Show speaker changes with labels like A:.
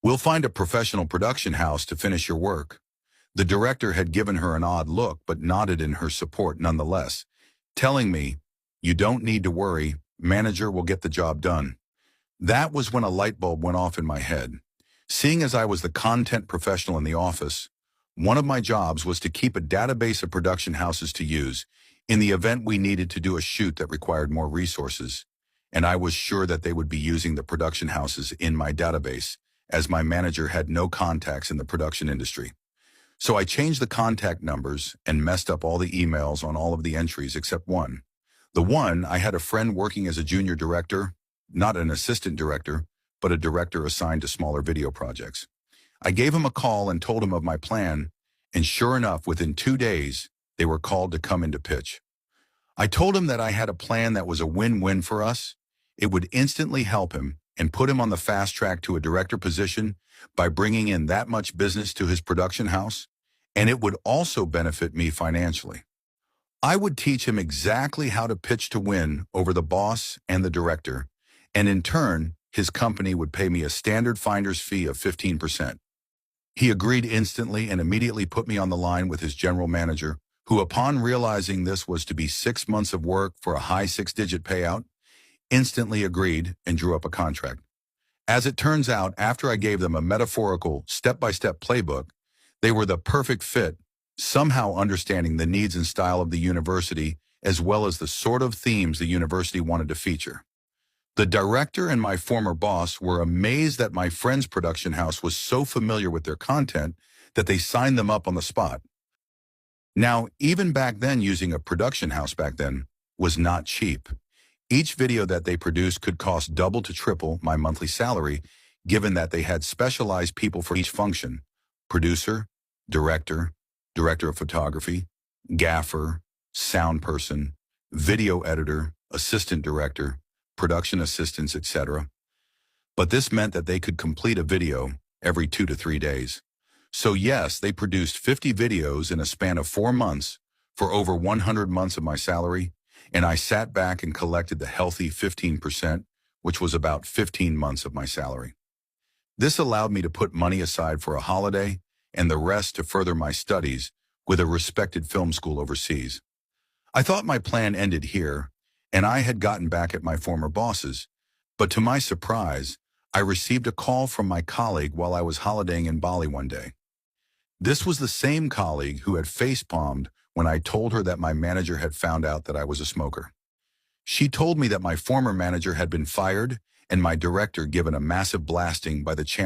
A: We'll find a professional production house to finish your work. The director had given her an odd look, but nodded in her support nonetheless, telling me, "You don't need to worry, manager will get the job done." That was when a light bulb went off in my head. Seeing as I was the content professional in the office, one of my jobs was to keep a database of production houses to use in the event we needed to do a shoot that required more resources. And I was sure that they would be using the production houses in my database, as my manager had no contacts in the production industry. So I changed the contact numbers and messed up all the emails on all of the entries except one. The one, I had a friend working as a junior director, not an assistant director, but a director assigned to smaller video projects. I gave him a call and told him of my plan, and sure enough, within 2 days, they were called to come into pitch. I told him that I had a plan that was a win-win for us. It would instantly help him and put him on the fast track to a director position by bringing in that much business to his production house, and it would also benefit me financially. I would teach him exactly how to pitch to win over the boss and the director, and in turn, his company would pay me a standard finder's fee of 15%. He agreed instantly and immediately put me on the line with his general manager, who, upon realizing this was to be 6 months of work for a high 6-digit payout, instantly agreed and drew up a contract. As it turns out, after I gave them a metaphorical step-by-step playbook, they were the perfect fit, somehow understanding the needs and style of the university as well as the sort of themes the university wanted to feature. The director and my former boss were amazed that my friend's production house was so familiar with their content that they signed them up on the spot. Now, even back then, using a production house back then was not cheap. Each video that they produced could cost double to triple my monthly salary, given that they had specialized people for each function: producer, director, director of photography, gaffer, sound person, video editor, assistant director, production assistants, etc. But this meant that they could complete a video every 2 to 3 days. So yes, they produced 50 videos in a span of 4 months for over 100 months of my salary, and I sat back and collected the healthy 15%, which was about 15 months of my salary. This allowed me to put money aside for a holiday and the rest to further my studies with a respected film school overseas. I thought my plan ended here, and I had gotten back at my former bosses, but to my surprise, I received a call from my colleague while I was holidaying in Bali one day. This was the same colleague who had facepalmed when I told her that my manager had found out that I was a smoker. She told me that my former manager had been fired and my director given a massive blasting by the channel